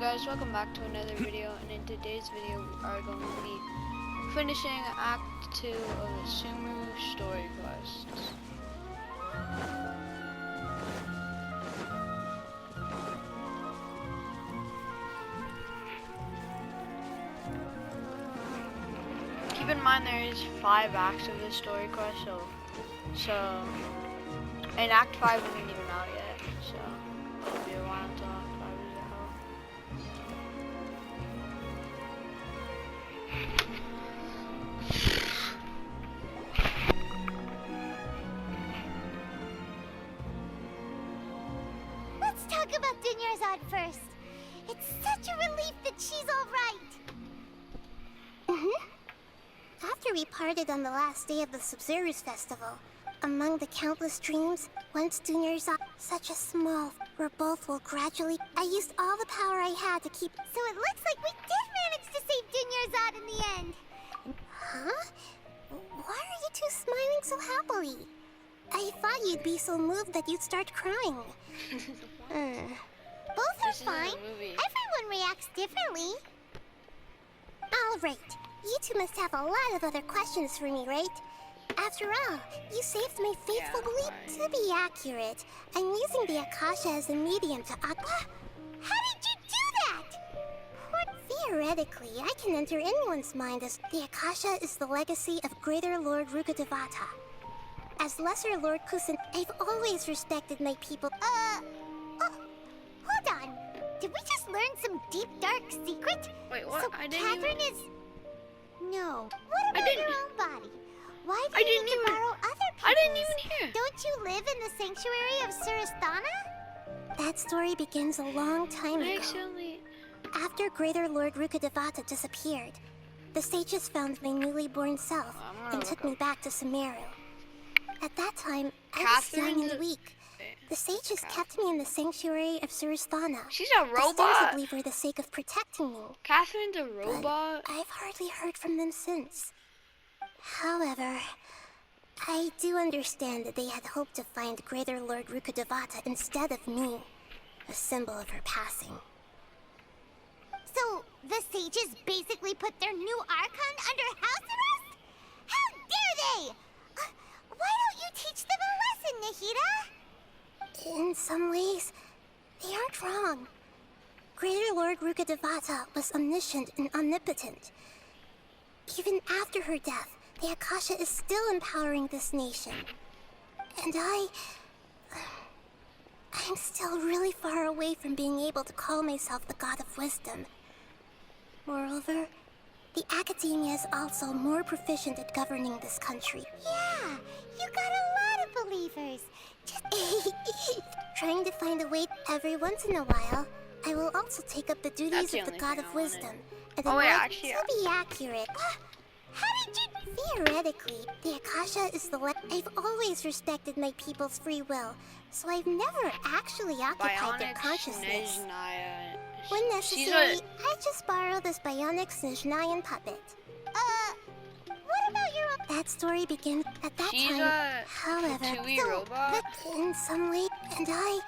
guys, welcome back to another video, and in today's video we are going to be finishing Act 2 of the Sumeru story quests. Keep in mind there is 5 acts of this story quest, so and Act 5 isn't even out yet, so it'll be a while until Act 5 is out. Let's talk about Dunyarzad first. It's such a relief that she's all right. After we parted on the last day of the Subzerus festival, among the countless dreams, once Dunyarzad, such a small, where both will gradually. I used all the power I had to keep. So it looks like we did manage to save Dunyarzad in the end. Huh? Why are you two smiling so happily? I thought you'd be so moved that you'd start crying. Both are fine. Everyone reacts differently. All right. You two must have a lot of other questions for me, right? After all, you saved my faithful belief. To be accurate, I'm using the Akasha as a medium to How did you do that? Theoretically, I can enter anyone's mind as the Akasha is the legacy of Greater Lord Rukkhadevata. As Lesser Lord Kusan, I've always respected my people. Hold on. Did we just learn some deep, dark secret? Wait, what? So I didn't Catherine even... is... No. What about your own body? Why do you need to borrow other people's? I didn't even hear. Don't you live in the sanctuary of Surasthana? That story begins a long time ago. Actually... After Greater Lord Rukkhadevata disappeared, the sages found my newly born self and took me back to Sumeru. At that time, I was young and weak. The sages kept me in the sanctuary of Surasthana. She's a robot. Ostensibly for the sake of protecting me. Catherine's a robot. But I've hardly heard from them since. However, I do understand that they had hoped to find Greater Lord Rukkhadevata instead of me, a symbol of her passing. So, the sages basically put their new archon under house arrest? How dare they! Why don't you teach them a lesson, Nahida? In some ways, they aren't wrong. Greater Lord Rukkhadevata was omniscient and omnipotent. Even after her death, the Akasha is still empowering this nation. And I'm still really far away from being able to call myself the God of Wisdom. Moreover, the academia is also more proficient at governing this country. Yeah, you got a lot of believers. Just trying to find a way. Every once in a while, I will also take up the duties of the God of Wisdom. And to be accurate. How did you... Theoretically, the Akasha is the I've always respected my people's free will, so I've never actually occupied their consciousness. When necessary, I just borrow this bionic Snezhnayan puppet. What about your... That story begins at that time. However, robot? In some way, and yeah.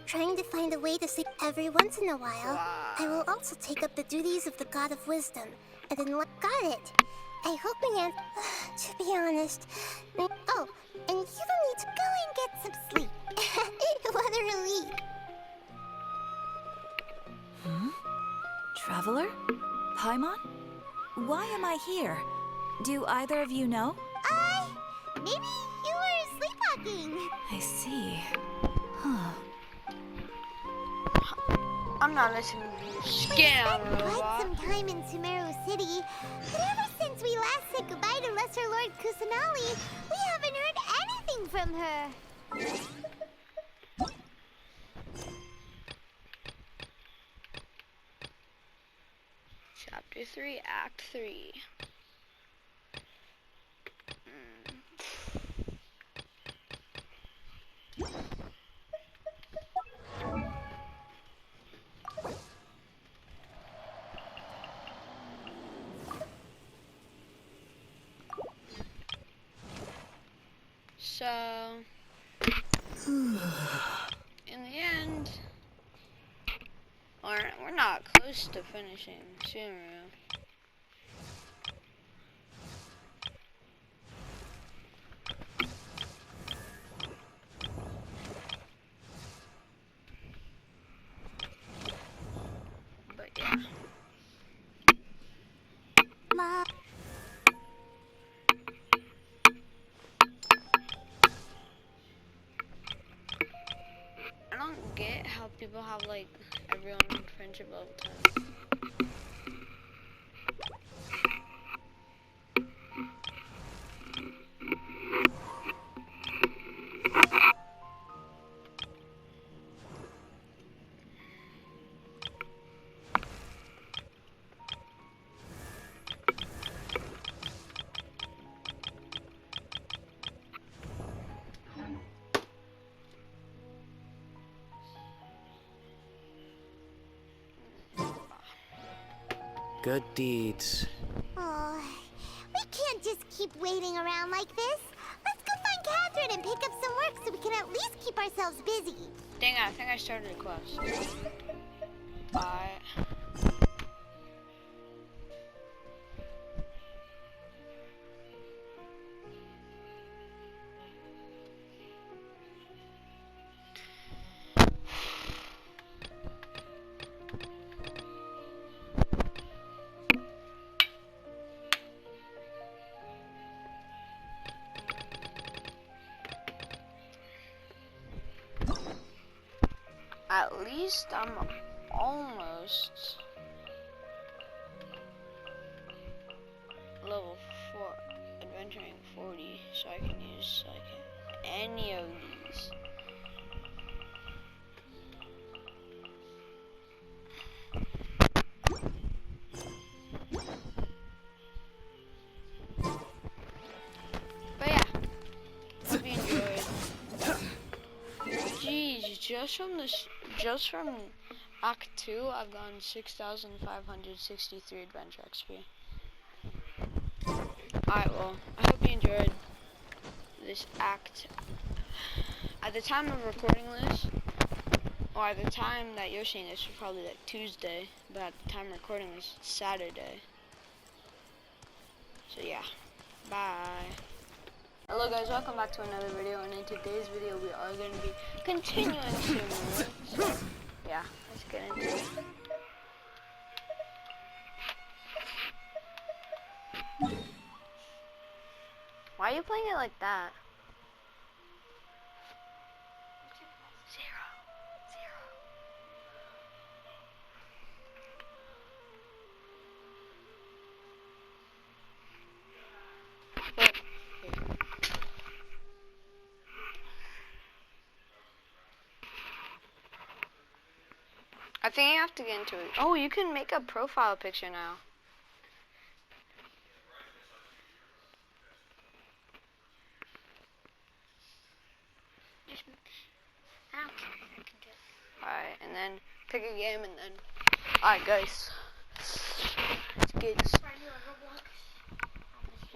Trying to find a way to say every once in a while, I will also take up the duties of the God of Wisdom, and then got it. I hope my to be honest. Oh, and you don't need to go and get some sleep. What a relief. Traveler? Paimon? Why am I here? Do either of you know? Maybe you were sleepwalking. I see. Huh. I'm not listening to you. Scam We spent quite robot. some time in Sumeru City, but ever since we last said goodbye to Lesser Lord Kusanali, we haven't heard anything from her. Chapter 3, Act 3. So, in the end, We're not close to finishing Sumeru. But yeah. Mom. I don't get how people have like everyone in friendship level 10. Good deeds. Oh, we can't just keep waiting around like this. Let's go find Catherine and pick up some work so we can at least keep ourselves busy. Dang it, I think I started a quest. Bye. At least I'm almost level 4, adventuring 40, so I can use like any of these. But yeah, hope you enjoyed. Jeez, just from Act 2, I've gotten 6,563 adventure XP. Alright, well, I hope you enjoyed this act. At the time of recording this, or at the time that you're seeing this, was probably like Tuesday, but at the time of recording this, it's Saturday. So yeah, bye. Hello guys, welcome back to another video, and in today's video we are going to be continuing Sumeru. So yeah, let's get into it. Why are you playing it like that? I think you have to get into it. Oh, you can make a profile picture now. Alright, and then pick a game and then... Alright guys. Let's get...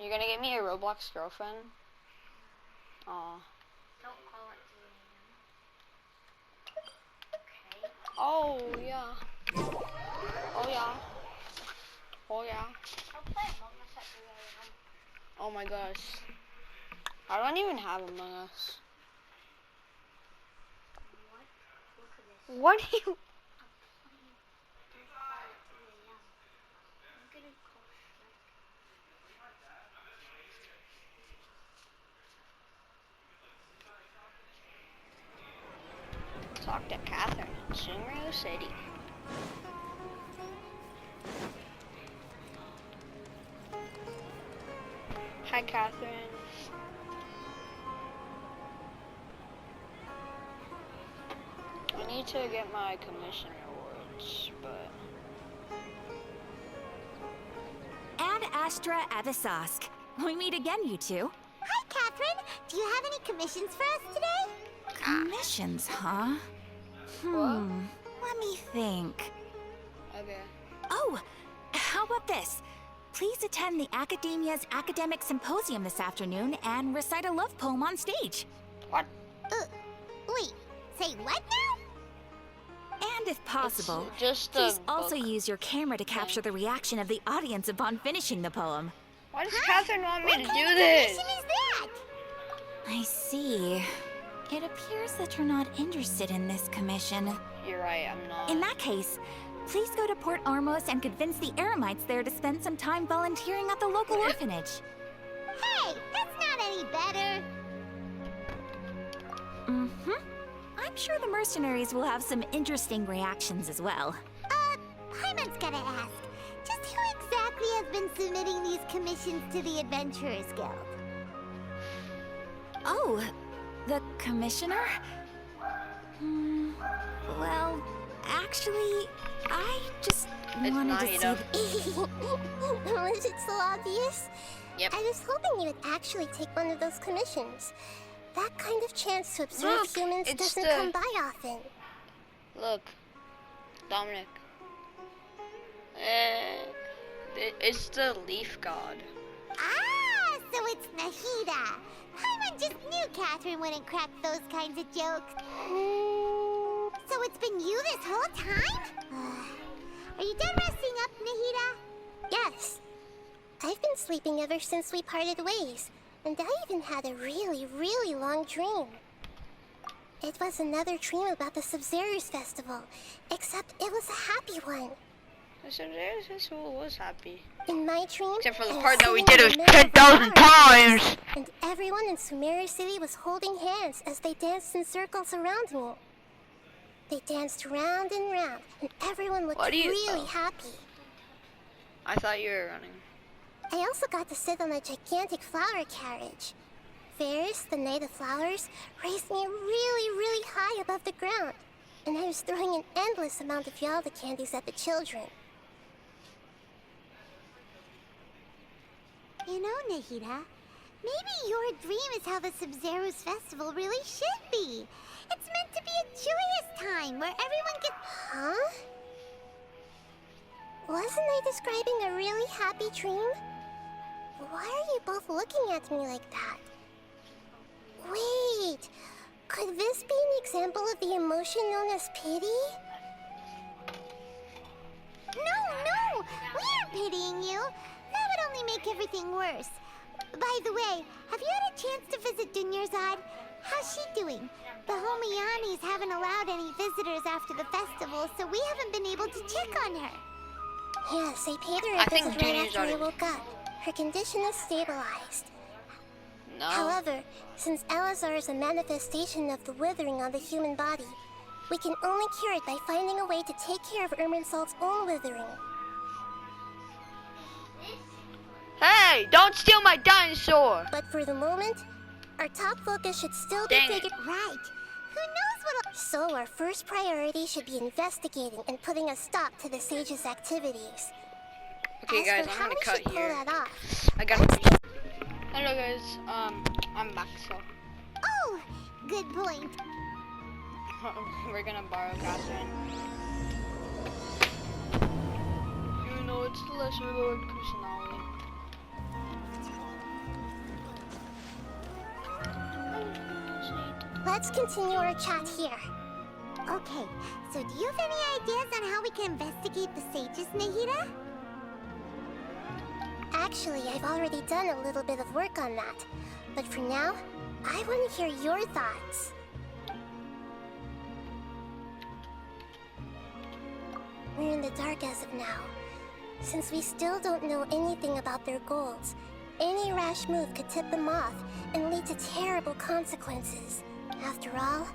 You're gonna get me a Roblox girlfriend? Aw. Don't call it Oh yeah. Oh yeah. Oh yeah. Oh my gosh. I don't even have Among Us. What do you... Talk to Catherine in Sumeru City. Hi, Catherine. I need to get my commission rewards, but... And Astra Avisask. We meet again, you two. Hi, Catherine. Do you have any commissions for us today? Commissions, huh? Let me think. Okay. Oh, how about this? Please attend the Academia's Academic Symposium this afternoon and recite a love poem on stage. What? Wait, say what now? And if possible, It's just a please also book. use your camera to capture the reaction of the audience upon finishing the poem. Why does Catherine want me to What do kind of this? commission is that? I see. It appears that you're not interested in this commission. You're right, I'm not. In that case, please go to Port Armos and convince the Eremites there to spend some time volunteering at the local orphanage. Hey, that's not any better. Mm-hmm. I'm sure the mercenaries will have some interesting reactions as well. Paimon's gotta ask. Just who exactly has been submitting these commissions to the Adventurers Guild? Oh, the commissioner? Well, actually, I just wanted to see Nahida. Was it so obvious? Yep. I was hoping you would actually take one of those commissions. That kind of chance to observe Look, humans it's doesn't the- come by often. Look, Dominic. It's the leaf god. Ah, so it's Nahida. Paimon just knew Catherine wouldn't crack those kinds of jokes. So it's been you this whole time? Are you done resting up, Nahida? Yes. I've been sleeping ever since we parted ways, and I even had a really, really long dream. It was another dream about the Sub-Zero's festival, except it was a happy one. This fool was happy. In my dream, Except for the I was part that we sitting did in it the middle of the 10,000 forest, times! and everyone in Sumeru City was holding hands as they danced in circles around me. They danced round and round, and everyone looked What do you- really oh. happy. I thought you were running. I also got to sit on a gigantic flower carriage. Ferris, the Knight of Flowers, raised me really, really high above the ground, and I was throwing an endless amount of Yalda candies at the children. You know, Nahida, maybe your dream is how the Sub-Zero's festival really should be. It's meant to be a joyous time where everyone gets... Huh? Wasn't I describing a really happy dream? Why are you both looking at me like that? Wait, could this be an example of the emotion known as pity? No, we aren't pitying you. That would only make everything worse. By the way, have you had a chance to visit Dunyarzad? How's she doing? The Homiyanis haven't allowed any visitors after the festival, so we haven't been able to check on her. Yes, I paid her I a think visit right after I Dunyarzad- woke up. Her condition is stabilized. No. However, since Elazar is a manifestation of the withering on the human body, we can only cure it by finding a way to take care of Irminsul's own withering. Hey, don't steal my dinosaur! But for the moment, our top focus should still be Dang it. figuring... Right. Who knows what'll... So our first priority should be investigating and putting a stop to the Sage's activities. Okay, As guys, for I'm how gonna we cut should pull here. that off, I gotta. Hello, guys. I'm back, so Oh, good point. we're gonna borrow Catherine. You know, it's the Lesser Lord Kusanali. Let's continue our chat here. Okay, so do you have any ideas on how we can investigate the Sages, Nahida? Actually, I've already done a little bit of work on that. But for now, I want to hear your thoughts. We're in the dark as of now. Since we still don't know anything about their goals, any rash move could tip them off and lead to terrible consequences. After all,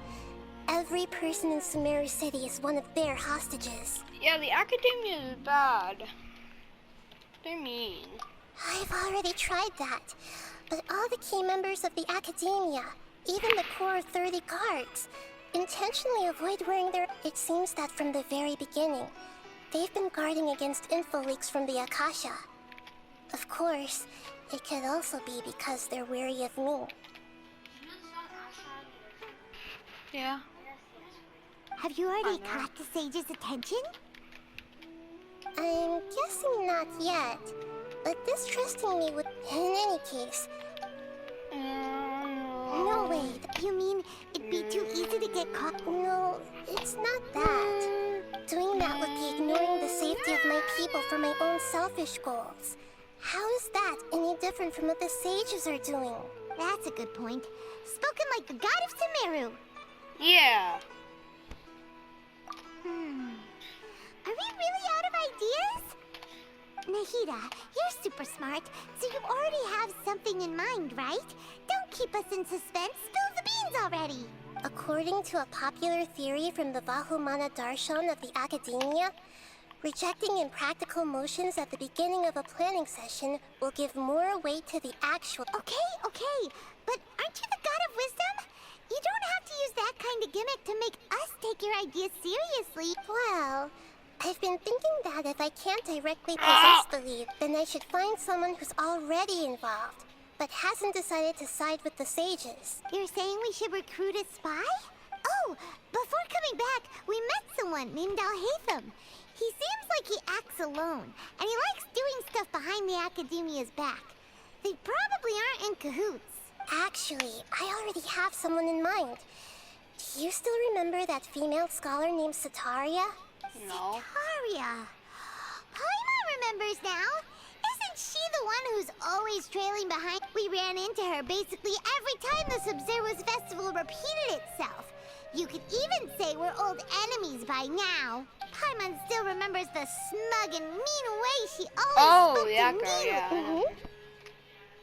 every person in Sumeru City is one of their hostages. Yeah, the academia is bad. They're mean. I've already tried that, but all the key members of the academia, even the core 30 guards, intentionally avoid wearing their... It seems that from the very beginning, they've been guarding against info leaks from the Akasha. Of course, it could also be because they're wary of me. Yeah. Have you already caught the Sage's attention? I'm guessing not yet, but distrusting me would... In any case... No, wait. You mean it'd be too easy to get caught? No, it's not that. my people for my own selfish goals. How is that any different from what the sages are doing? That's a good point. Spoken like the god of Sumeru. Yeah. Are we really out of ideas? Nahida, you're super smart, so you already have something in mind, right? Don't keep us in suspense. Spill the beans already. According to a popular theory from the Vahumana Darshan of the Academia, rejecting impractical motions at the beginning of a planning session will give more weight to the actual... Okay, but aren't you the god of wisdom? You don't have to use that kind of gimmick to make us take your ideas seriously. Well, I've been thinking that if I can't directly possess the lead, then I should find someone who's already involved, but hasn't decided to side with the sages. You're saying we should recruit a spy? Oh, before coming back, we met someone named Alhaitham. He seems like he acts alone, and he likes doing stuff behind the Academia's back. They probably aren't in cahoots. Actually, I already have someone in mind. Do you still remember that female scholar named Sataria? No. Taria. Paimon remembers now. Isn't she the one who's always trailing behind? We ran into her basically every time the Subzerwas festival repeated itself. You could even say we're old enemies by now. Paimon still remembers the smug and mean way she always spoke yeah, to girl, me. yeah.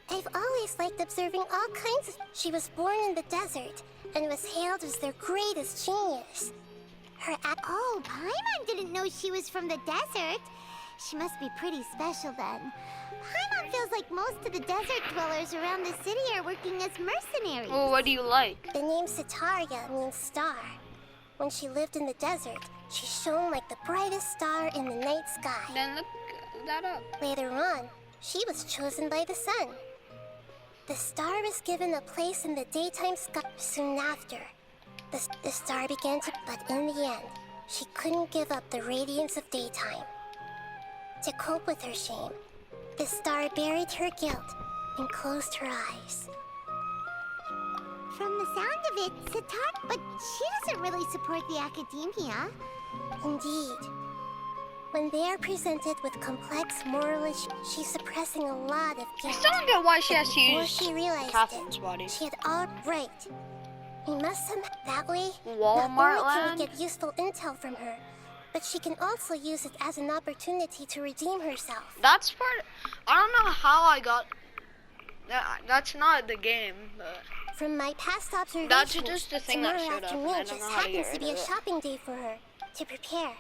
I've always liked observing all kinds of... She was born in the desert and was hailed as their greatest genius. Her Oh, Paimon didn't know she was from the desert. She must be pretty special then. Paimon feels like most of the desert dwellers around the city are working as mercenaries. Well, what do you like? The name Sataria means star. When she lived in the desert, she shone like the brightest star in the night sky. Then look that up. Later on, she was chosen by the sun. The star was given a place in the daytime sky soon after. The star began to... But in the end, she couldn't give up the radiance of daytime. To cope with her shame, the star buried her guilt and closed her eyes. From the sound of it, Satar... But she doesn't really support the Academia. Indeed. When they are presented with complex moral issues, she's suppressing a lot of I guilt. still don't get why she has to Before use she realized Catherine's it, body. she had all right. We must that way. Walmart not only land? can we get useful intel from her, but she can also use it as an opportunity to redeem herself. That's part. I don't know how I got. That's not the game, but From my past observations, That's just the thing that tomorrow showed up, and afternoon I don't just know how to happens get to be rid a of it. shopping day for her to prepare.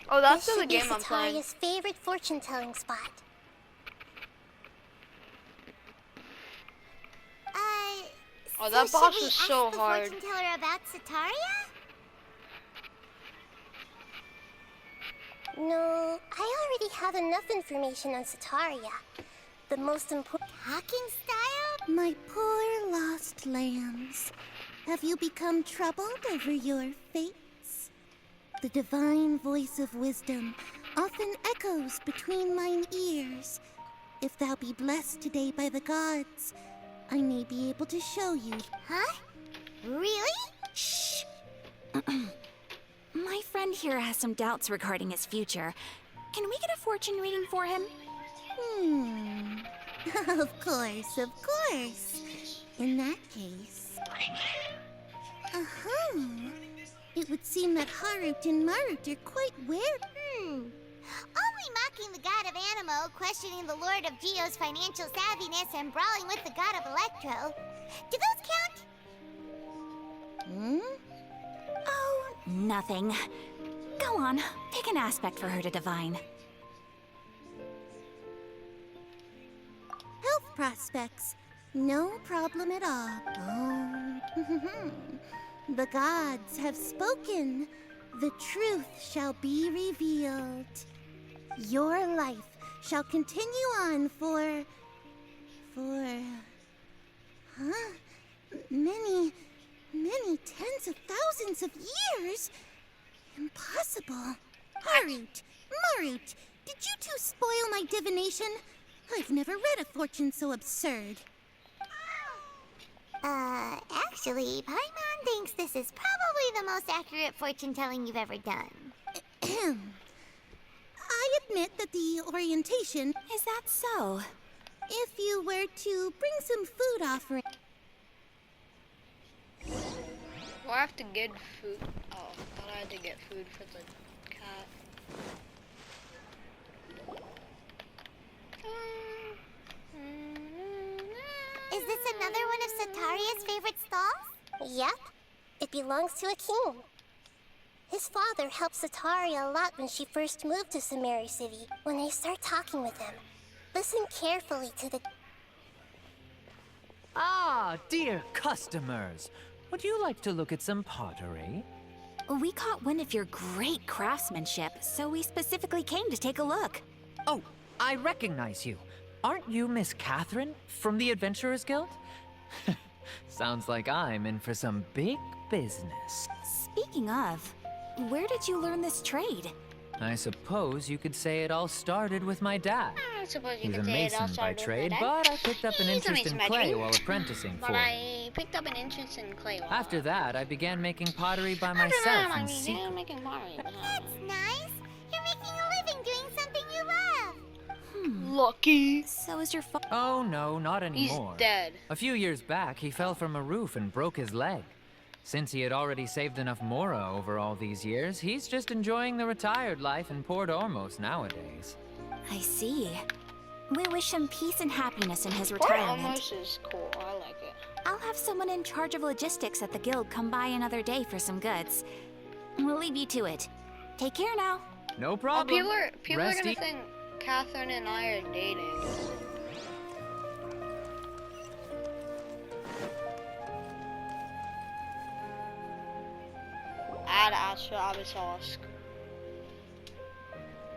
oh, that's This the should be game I'm playing. Sataria's favorite fortune-telling spot. Oh, that so boss should we is so ask the hard. fortune teller about Sataria? No, I already have enough information on Sataria. The most important... Talking style? My poor lost lambs, have you become troubled over your fates? The divine voice of wisdom often echoes between mine ears. If thou be blessed today by the gods, I may be able to show you. Huh? Really? Shh. My friend here has some doubts regarding his future. Can we get a fortune reading for him? Of course, of course. In that case... It would seem that Harut and Marut are quite weird. Only mocking the god of Animo, questioning the lord of Geo's financial savviness, and brawling with the god of Electro. Do those count? Oh, nothing. Go on, pick an aspect for her to divine. Health prospects. No problem at all. Oh. The gods have spoken. The truth shall be revealed. Your life shall continue on for... many tens of thousands of years? Impossible. Harut, Marut, did you two spoil my divination? I've never read a fortune so absurd. Actually, Paimon thinks this is probably the most accurate fortune telling you've ever done. I admit that the orientation, Is that so? if you were to bring some food offering. Well, I have to get food. Oh, I thought I had to get food for the cat. Is this another one of Sataria's favorite stalls? Yep. It belongs to a king. His father helped Sataria a lot when she first moved to Sumeru City. When I start talking with him, listen carefully to the... Ah, dear customers. Would you like to look at some pottery? We caught wind of your great craftsmanship, so we specifically came to take a look. Oh, I recognize you. Aren't you Miss Catherine from the Adventurers Guild? Sounds like I'm in for some big business. Speaking of, where did you learn this trade? I suppose you could say it all started with my dad. I suppose you He's a could say it all mason by started with trade, my but dad. I picked up an He's a interest mason in by clay trade. while apprenticing But for him. I picked up an interest in clay. After that, I began making pottery by I don't know, myself I in mean, secret. you're making pottery. That's nice. You're making a living doing something you love. Lucky. So is your father? Oh no, not He's anymore. dead. A few years back, he fell from a roof and broke his leg. Since he had already saved enough Mora over all these years, he's just enjoying the retired life in Port Ormos nowadays. I see. We wish him peace and happiness in his Port retirement. almost is cool. I like it. I'll have someone in charge of logistics at the guild come by another day for some goods. We'll leave you to it. Take care now. No Oh, problem. people are Rest gonna e- think Catherine and I are dating. Ad Astra Abyssosque.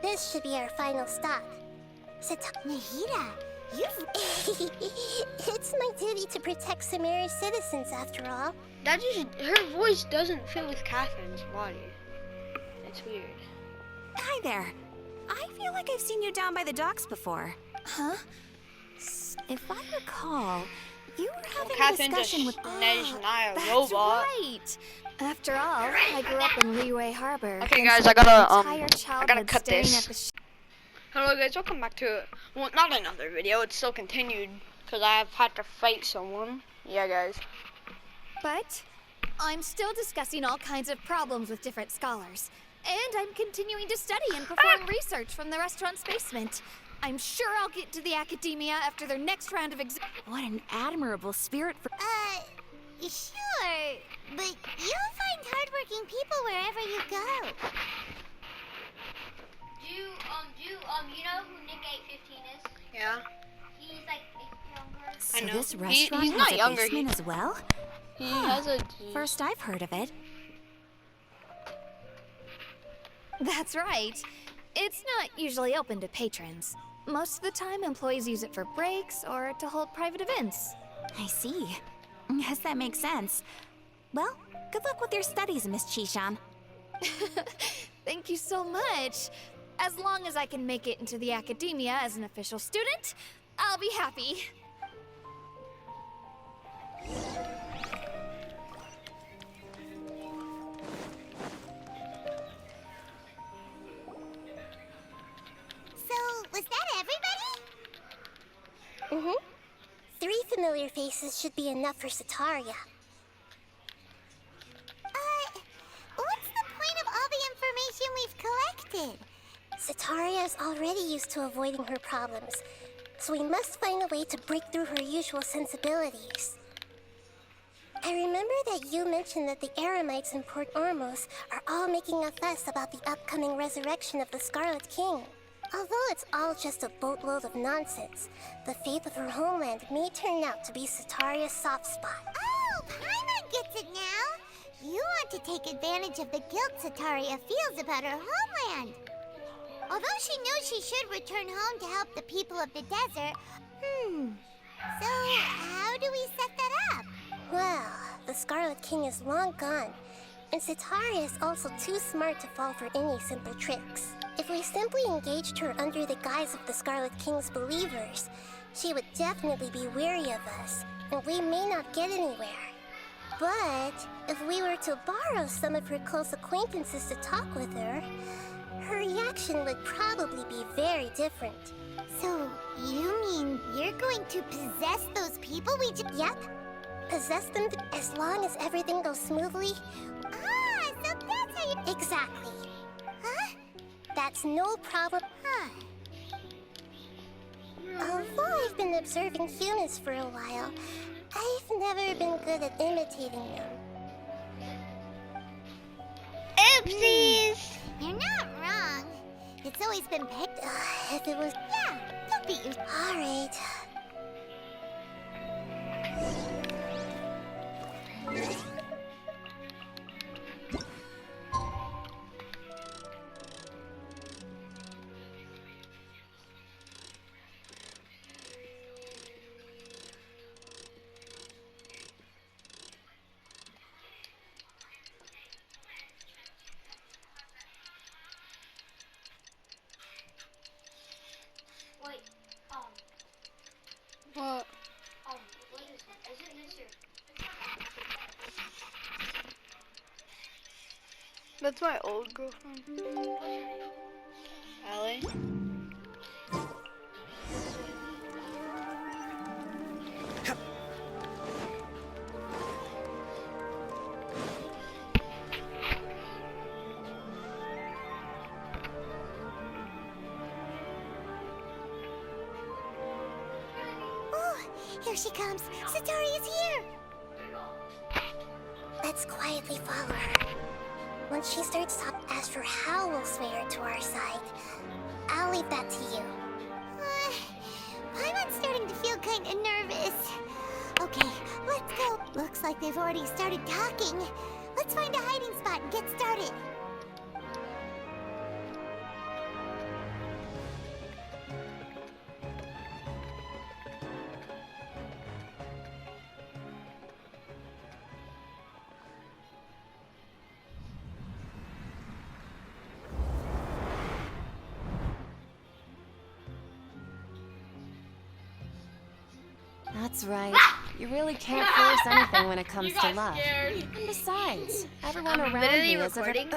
This should be our final stop. Nahida, you've... It's my duty to protect Sumeru's citizens, after all. That just her voice doesn't fit with Catherine's body. It's weird. Hi there. I feel like I've seen you down by the docks before. Huh? If I recall, you were having a Catherine discussion just with... Nejnaya That's robot. right. After all, I grew up in Liyue Harbor. Okay, and guys, spent I gotta, my entire I gotta childhood cut staring this. at the Hello guys, welcome back to, well, not another video, it's still continued, because I've had to fight someone. Yeah guys. But I'm still discussing all kinds of problems with different scholars. And I'm continuing to study and perform research from the restaurant's basement. I'm sure I'll get to the academia after their next round of exams. What an admirable spirit for... Sure, but you'll find hardworking people wherever you go. You know who Nick 815 is? Yeah. He's like younger. So I know. this restaurant he's has not a younger, basement as well? He has a... First I've heard of it. That's right. It's not usually open to patrons. Most of the time, employees use it for breaks or to hold private events. I see. Guess that makes sense. Well, good luck with your studies, Miss Chishan. Thank you so much. As long as I can make it into the academia as an official student, I'll be happy. So, was that everybody? 3 familiar faces should be enough for Sataria. What's the point of all the information we've collected? Sataria is already used to avoiding her problems, so we must find a way to break through her usual sensibilities. I remember that you mentioned that the Eremites in Port Ormos are all making a fuss about the upcoming resurrection of the Scarlet King. Although it's all just a boatload of nonsense, the fate of her homeland may turn out to be Sataria's soft spot. Oh, Paimon gets it now. You want to take advantage of the guilt Sataria feels about her homeland. Although she knows she should return home to help the people of the desert, So, how do we set that up? Well, the Scarlet King is long gone, And Sitara is also too smart to fall for any simple tricks. If we simply engaged her under the guise of the Scarlet King's believers, she would definitely be wary of us, and we may not get anywhere. But if we were to borrow some of her close acquaintances to talk with her, her reaction would probably be very different. So, you mean you're going to possess those people we just... Yep. Possess them as long as everything goes smoothly. Ah, so that's how you... Exactly. Huh? That's no problem. Huh. Although I've been observing humans for a while, I've never been good at imitating them. Oopsies! You're not wrong. It's always been If it was... Yeah, don't beat yourself. Alright. Wait, What? what is it? Is it this or? That's my old girlfriend. Allie? Oh, here she comes. Satori is here. Let's quietly follow her. Once she starts talking, as for how we'll sway her to our side, I'll leave that to you. Paimon's starting to feel kind of nervous. Okay, let's go. Looks like they've already started talking. Let's find a hiding spot and get started. That's right. You really can't force anything when it comes to love. And besides, everyone I'm around literally me is a recording.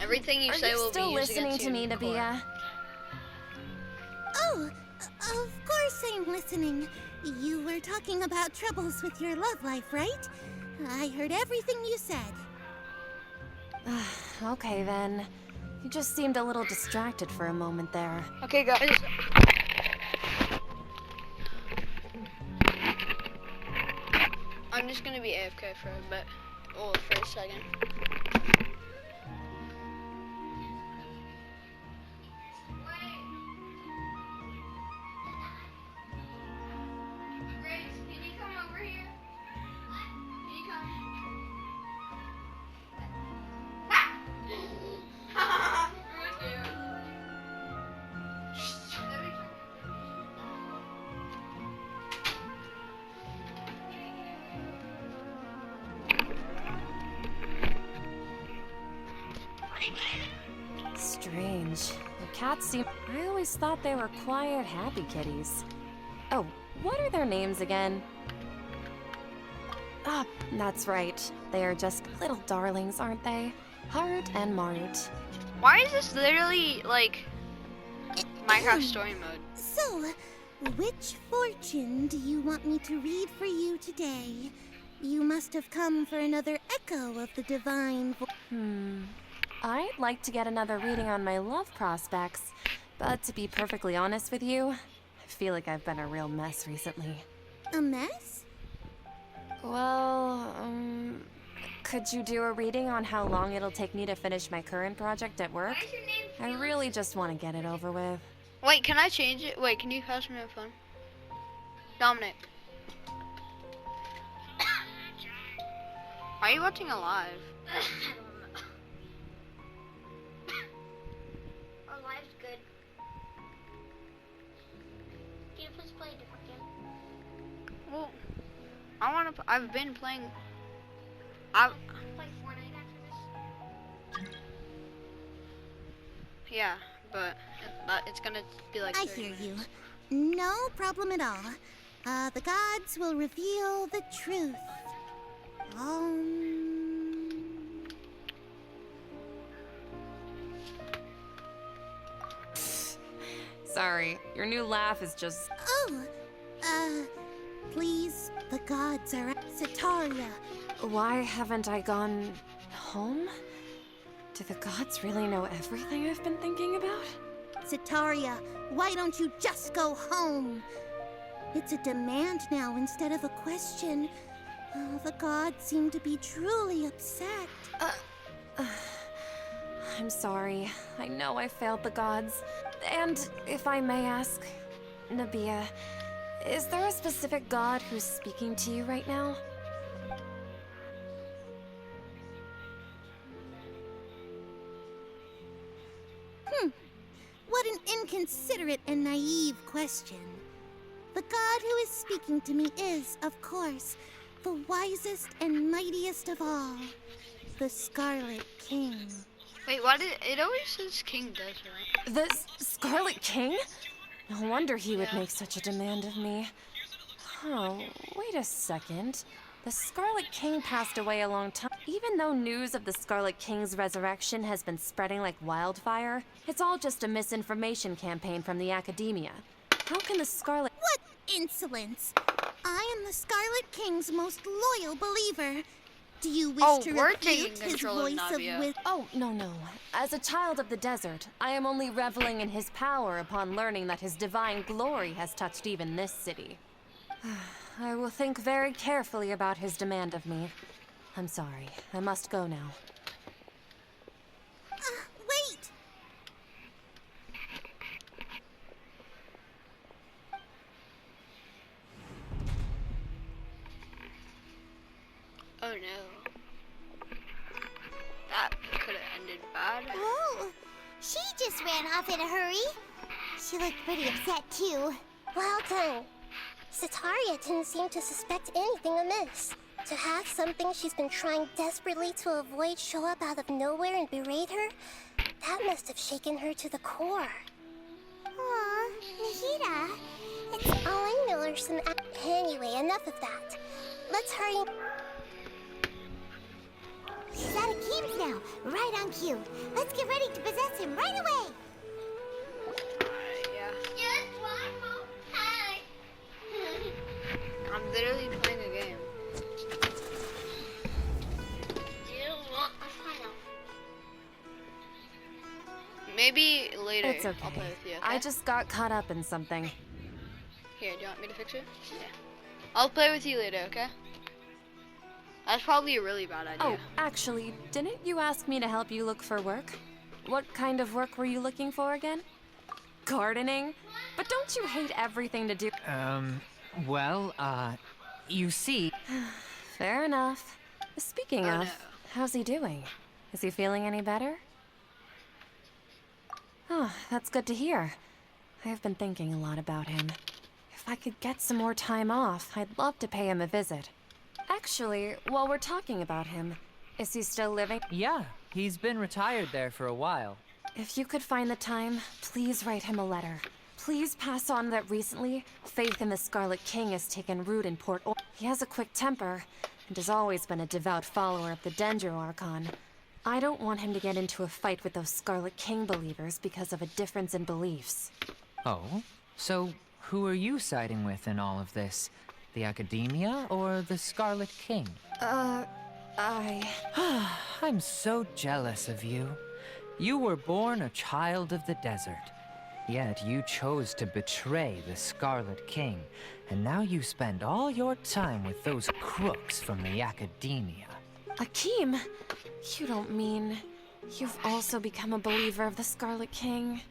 Everything you Are say you will still be used listening against to you me, in court. Nabia? Oh, of course I'm listening. You were talking about troubles with your love life, right? I heard everything you said. Okay then. You just seemed a little distracted for a moment there. Okay, guys. I'm just gonna be AFK for a bit. Oh, for a second. Grace, can you come over here? Can you come? Strange. The cats seem... I always thought they were quiet, happy kitties. Oh, what are their names again? Ah, that's right. They are just little darlings, aren't they? Heart and Marut. Why is this literally like Minecraft story mode? So, which fortune do you want me to read for you today? You must have come for another echo of the divine I'd like to get another reading on my love prospects, but to be perfectly honest with you, I feel like I've been a real mess recently. A mess? Well, could you do a reading on how long it'll take me to finish my current project at work? Why is your name I really just want to get it over with. Wait, can I change it? Wait, can you pass me my phone? Dominic. Why are you watching a live? Our life's good. Can you please play a different game? Well, I want to. I've been playing. Play Fortnite after this? Yeah, but it's gonna be like. I 30 hear you. minutes. No problem at all. The gods will reveal the truth. Sorry, your new laugh is just... Please, the gods are at Sitaria. Why haven't I gone home? Do the gods really know everything I've been thinking about? Sitaria, why don't you just go home? It's a demand now instead of a question. The gods seem to be truly upset. I'm sorry. I know I failed the gods. And if I may ask, Nabia, is there a specific god who's speaking to you right now? What an inconsiderate and naive question. The god who is speaking to me is, of course, the wisest and mightiest of all, the Scarlet King. Wait, why did it always says King Desert? The Scarlet King? No wonder he would make such a demand of me. Oh, wait a second. The Scarlet King passed away a long time. Even though news of the Scarlet King's resurrection has been spreading like wildfire, it's all just a misinformation campaign from the academia. How can the Scarlet... What insolence! I am the Scarlet King's most loyal believer. Do you wish to we're refute taking his control of voice of Navia. wisdom? Oh, no. As a child of the desert, I am only reveling in his power upon learning that his divine glory has touched even this city. I will think very carefully about his demand of me. I'm sorry. I must go now. Wait! Oh no. That could have ended bad. Oh, she just ran off in a hurry. She looked pretty upset too. Well done. Sitaria didn't seem to suspect anything amiss. To have something she's been trying desperately to avoid show up out of nowhere and berate her, that must have shaken her to the core. Aw, Nahida. It's all I know are some... Anyway, enough of that. Let's hurry... She's out of Keem's now. Right on cue. Let's get ready to possess him right away. Yeah. Just one more time. I'm literally playing a game. You want a final? Maybe later. It's okay. I'll play with you. Okay? I just got caught up in something. Here, do you want me to fix it? Yeah. I'll play with you later, okay? That's probably a really bad idea. Oh, actually, didn't you ask me to help you look for work? What kind of work were you looking for again? Gardening? But don't you hate everything to do? You see... Fair enough. Speaking Oh, of, no. how's he doing? Is he feeling any better? Oh, that's good to hear. I've been thinking a lot about him. If I could get some more time off, I'd love to pay him a visit. Actually, while we're talking about him, is he still living? Yeah, he's been retired there for a while. If you could find the time, please write him a letter. Please pass on that recently, faith in the Scarlet King has taken root in Port Or. He has a quick temper, and has always been a devout follower of the Dendro Archon. I don't want him to get into a fight with those Scarlet King believers because of a difference in beliefs. Oh? So, who are you siding with in all of this? The Academia or the Scarlet King? I'm so jealous of you. You were born a child of the desert. Yet you chose to betray the Scarlet King, and now you spend all your time with those crooks from the Academia. Akeem, you don't mean you've also become a believer of the Scarlet King?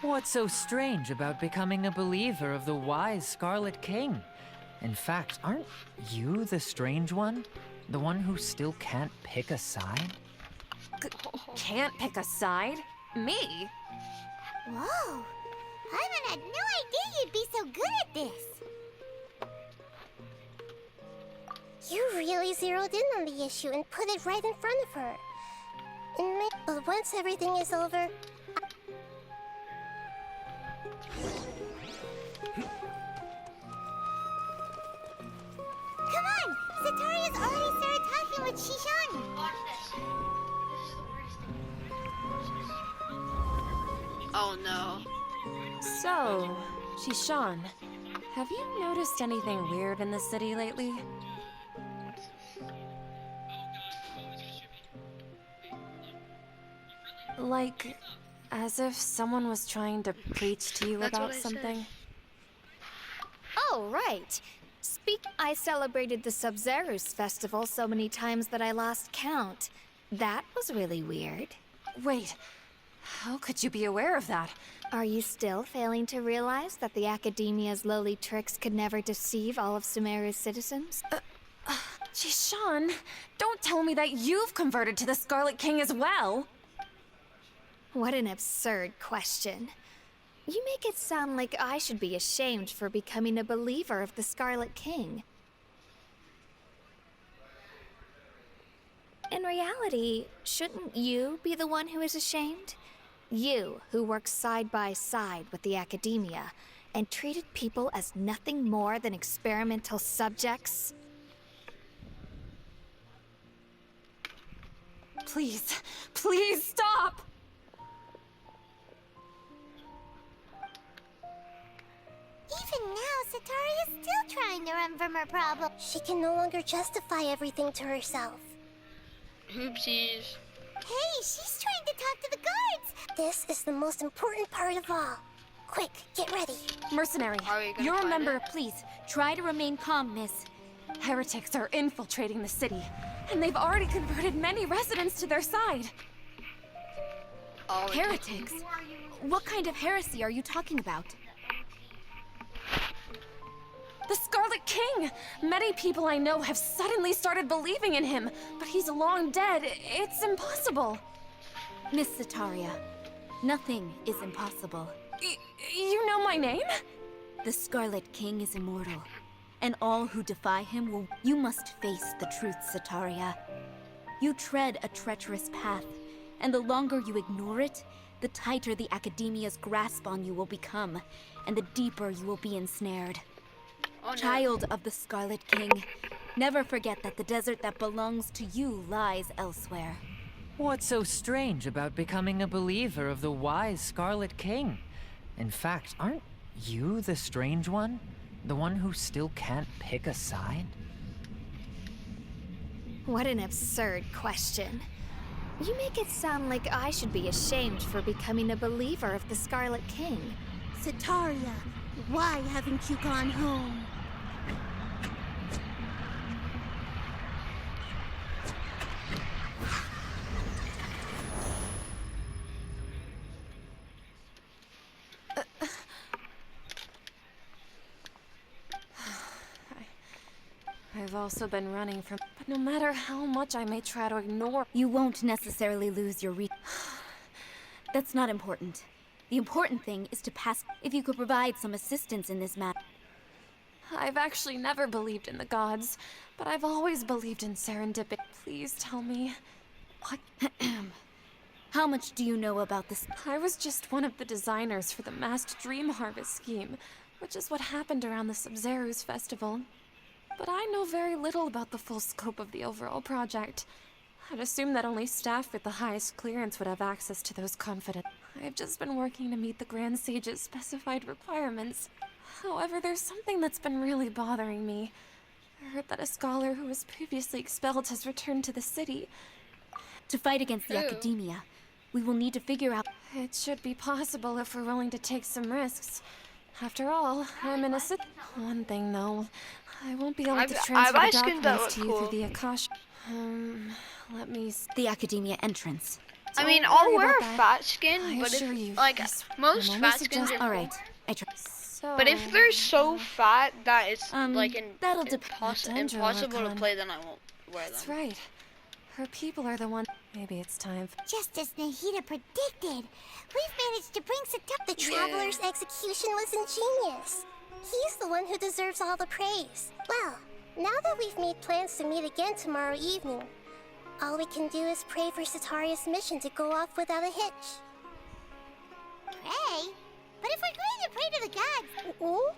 What's so strange about becoming a believer of the wise Scarlet King? In fact, aren't you the strange one? The one who still can't pick a side? Can't pick a side? Me? Whoa. Paimon had no idea you'd be so good at this. You really zeroed in on the issue and put it right in front of her. once everything is over, Come on! Sataria's already started talking with Shishan. Watch this. This is the worst thing. Watch this. Oh no. So, Shishan, have you noticed anything weird in the city lately? Like, as if someone was trying to preach to you That's about what I said. something? Oh, right. I celebrated the Sub-Zerus festival so many times that I lost count. That was really weird. Wait, how could you be aware of that? Are you still failing to realize that the Academia's lowly tricks could never deceive all of Sumeru's citizens? Shishan, don't tell me that you've converted to the Scarlet King as well! What an absurd question. You make it sound like I should be ashamed for becoming a believer of the Scarlet King. In reality, shouldn't you be the one who is ashamed? You, who works side by side with the Academia and treated people as nothing more than experimental subjects? Please, please stop! Even now, Sataria's still trying to run from her problem. she can no longer justify everything to herself. Oopsies. Hey, she's trying to talk to the guards! This is the most important part of all. Quick, get ready. Mercenary, Are we gonna you're a find member. it? Please, try to remain calm, miss. Heretics are infiltrating the city, and they've already converted many residents to their side. Oh, Heretics? What kind of heresy are you talking about? The Scarlet King! Many people I know have suddenly started believing in him, but he's long dead. It's impossible. Miss Sataria, nothing is impossible. You know my name? The Scarlet King is immortal, and all who defy him will... You must face the truth, Sataria. You tread a treacherous path, and the longer you ignore it, the tighter the Academia's grasp on you will become, and the deeper you will be ensnared. Oh, no. Child of the Scarlet King, never forget that the desert that belongs to you lies elsewhere. What's so strange about becoming a believer of the wise Scarlet King? In fact, aren't you the strange one? The one who still can't pick a side? What an absurd question. You make it sound like I should be ashamed for becoming a believer of the Scarlet King. Sataria, why haven't you gone home? I've also been running from... But no matter how much I may try to ignore... You won't necessarily lose your That's not important. The important thing is to pass... If you could provide some assistance in this matter. I've actually never believed in the gods, but I've always believed in serendipity. Please tell me... What? How much do you know about this? I was just one of the designers for the masked dream harvest scheme, which is what happened around the Sub-Zerus festival. But I know very little about the full scope of the overall project. I'd assume that only staff with the highest clearance would have access to those confident. I've just been working to meet the Grand Sage's specified requirements. However, there's something that's been really bothering me. I heard that a scholar who was previously expelled has returned to the city. To fight against the Academia, we will need to figure out... It should be possible if we're willing to take some risks. After all, I'm in a One thing though, I won't be able to transfer the documents to you through the Akash. Let me... The Academia entrance. I mean, Don't I'll worry wear about a that. fat skin, I but assure if, you, like, this- most I'm only fat skins are Alright, I try. So... But if they're so fat that it's, like, that'll depend. impossible to Archon. play, then I won't wear That's them. right. Her people are the one... Maybe it's time for... Just as Nahida predicted, we've managed to bring Sataria's... The Traveler's execution was ingenious. He's the one who deserves all the praise. Well, now that we've made plans to meet again tomorrow evening, All we can do is pray for Sataria's mission to go off without a hitch. Pray? But if we're going to pray to the gods... Oh,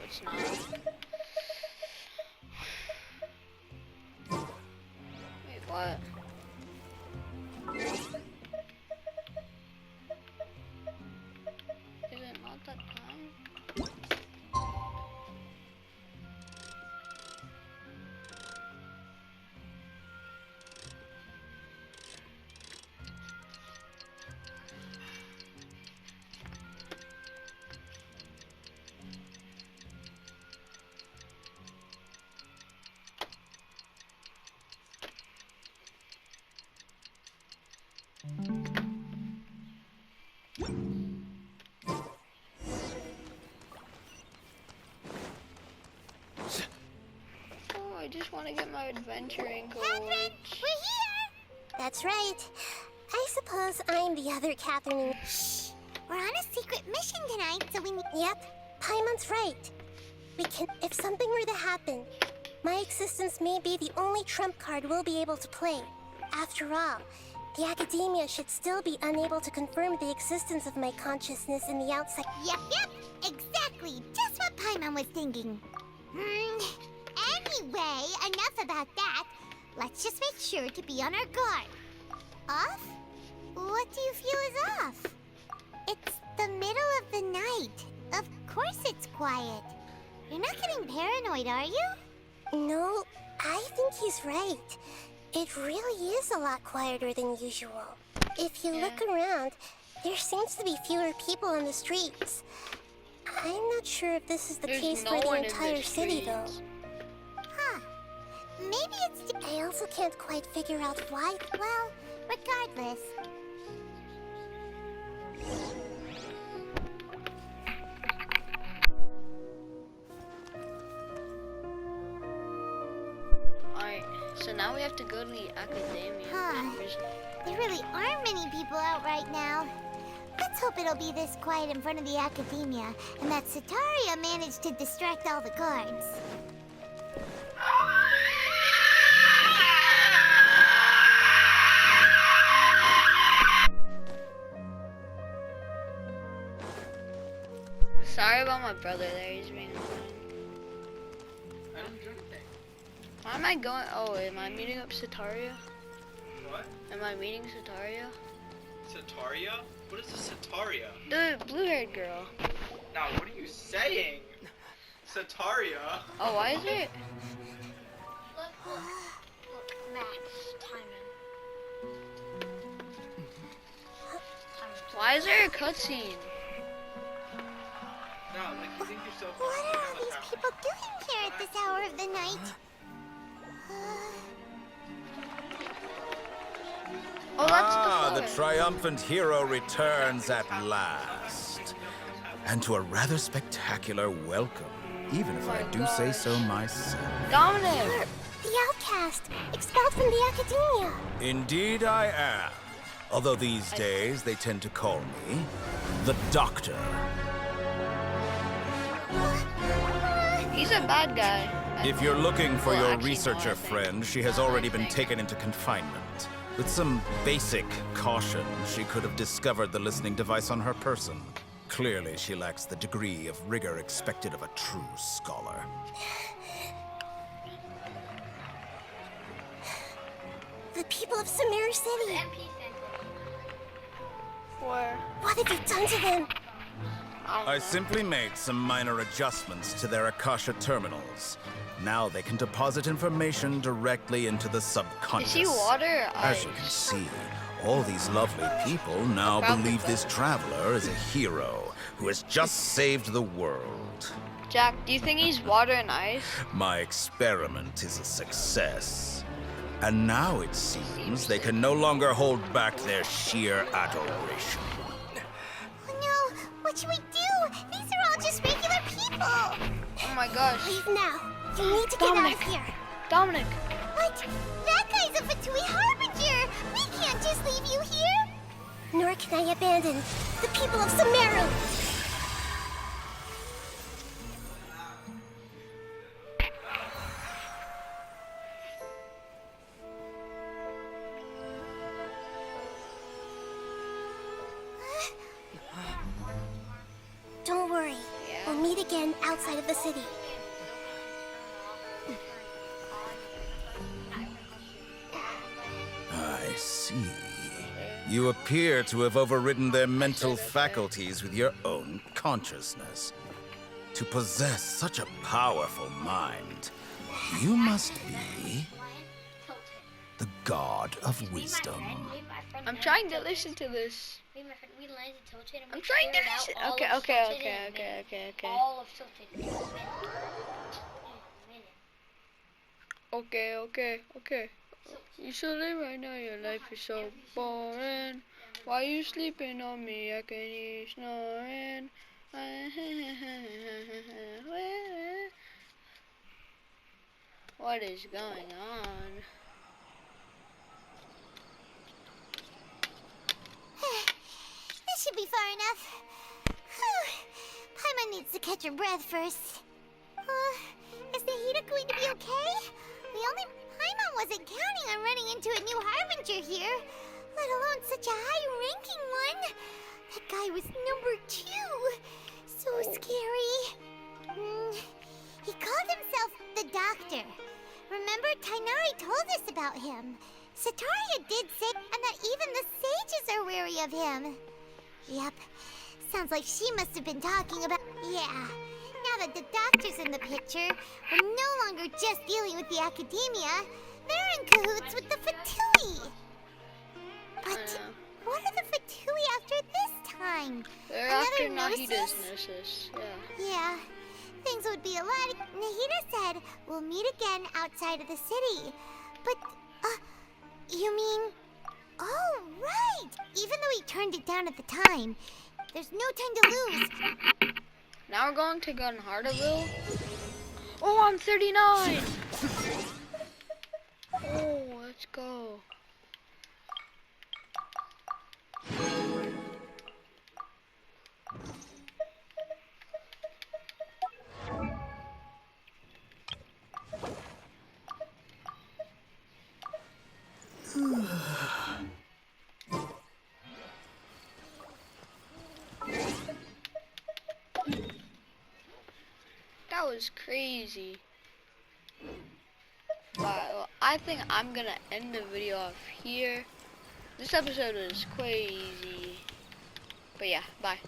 it's not. Wait, what? Is it not that time? I just want to get my adventuring gold. Catherine, we're here! That's right. I suppose I'm the other Catherine. Shh! We're on a secret mission tonight, so we need... Yep, Paimon's right. We can... If something were to happen, my existence may be the only trump card we'll be able to play. After all, the Academia should still be unable to confirm the existence of my consciousness in the outside. Yep, exactly. Just what Paimon was thinking. Anyway, enough about that. Let's just make sure to be on our guard. Off? What do you feel is off? It's the middle of the night. Of course it's quiet. You're not getting paranoid, are you? No, I think he's right. It really is a lot quieter than usual. If you look around, there seems to be fewer people on the streets. I'm not sure if this is the case for the entire city, though. Huh. Maybe it's... I also can't quite figure out why. Well, regardless. Alright, so now we have to go to the Academia. Huh. There really aren't many people out right now. Let's hope it'll be this quiet in front of the Academia, and that Sataria managed to distract all the guards. Sorry about my brother there, he's being annoying. I don't do anything. Why am I going? Oh, am I meeting up Sataria? What? Am I meeting Sataria? Sataria? What is a Sataria? The blue-haired girl. Now, what are you saying? Sataria? Oh, why is it? Look, Max, timing. Why is there a cutscene? No, like you think you're so What fussy are about all what's these happening. people doing here at this hour of the night? Oh, that's the triumphant hero returns at last. And to a rather spectacular welcome, even if I do say so myself. Dominic! The outcast, expelled from the Academia. Indeed I am. Although these days they tend to call me the Doctor. He's a bad guy. If you're looking for your actually, researcher no, I think. friend, she has already been taken into confinement. With some basic caution, she could have discovered the listening device on her person. Clearly, she lacks the degree of rigor expected of a true scholar. The people of Sumeru City. MP Center. Where? What have you done to them? I simply made some minor adjustments to their Akasha terminals. Now they can deposit information directly into the subconscious. Is he water? As you can see, all these lovely people now believe this traveler is a hero who has just saved the world. Jack, do you think he's water and ice? My experiment is a success. And now it seems they can no longer hold back their sheer adoration. No, what should we do? These are all just regular people. Oh my gosh. Leave now. You need to get out of here. Dominic. What? That guy's a Fatui Harbinger. We can't just leave you here. Nor can I abandon the people of Sumeru. Don't worry. We'll meet again outside of the city. I see. You appear to have overridden their mental faculties with your own consciousness. To possess such a powerful mind, you must be the god of wisdom. I'm trying to listen to this. I'm trying to listen. Okay. All of Tilted. Okay. You so late right now, your life is so boring. Why you sleeping on me? I can hear you snoring. What is going on? This should be far enough. Whew. Paimon needs to catch her breath first. Is Nahida going to be okay? Paimon wasn't counting on running into a new Harbinger here, let alone such a high-ranking one. That guy was number 2. So scary. He called himself the Doctor. Remember, Tainari told us about him. Sataria did say, and that even the sages are wary of him. Yep, sounds like she must have been talking about... Yeah, now that the Doctor's in the picture, we're no longer just dealing with the Academia. They're in cahoots with the Fatui. But what are the Fatui after this time? They're after Nahida's nurses, Yeah, things would be a lot... Nahida said we'll meet again outside of the city. But, you mean... Oh, right! Even though he turned it down at the time, there's no time to lose. Now we're going to Gunharderville. Oh, I'm 39! Oh, let's go. That was crazy. Well, I think I'm gonna end the video off here. This episode was crazy. But yeah, bye.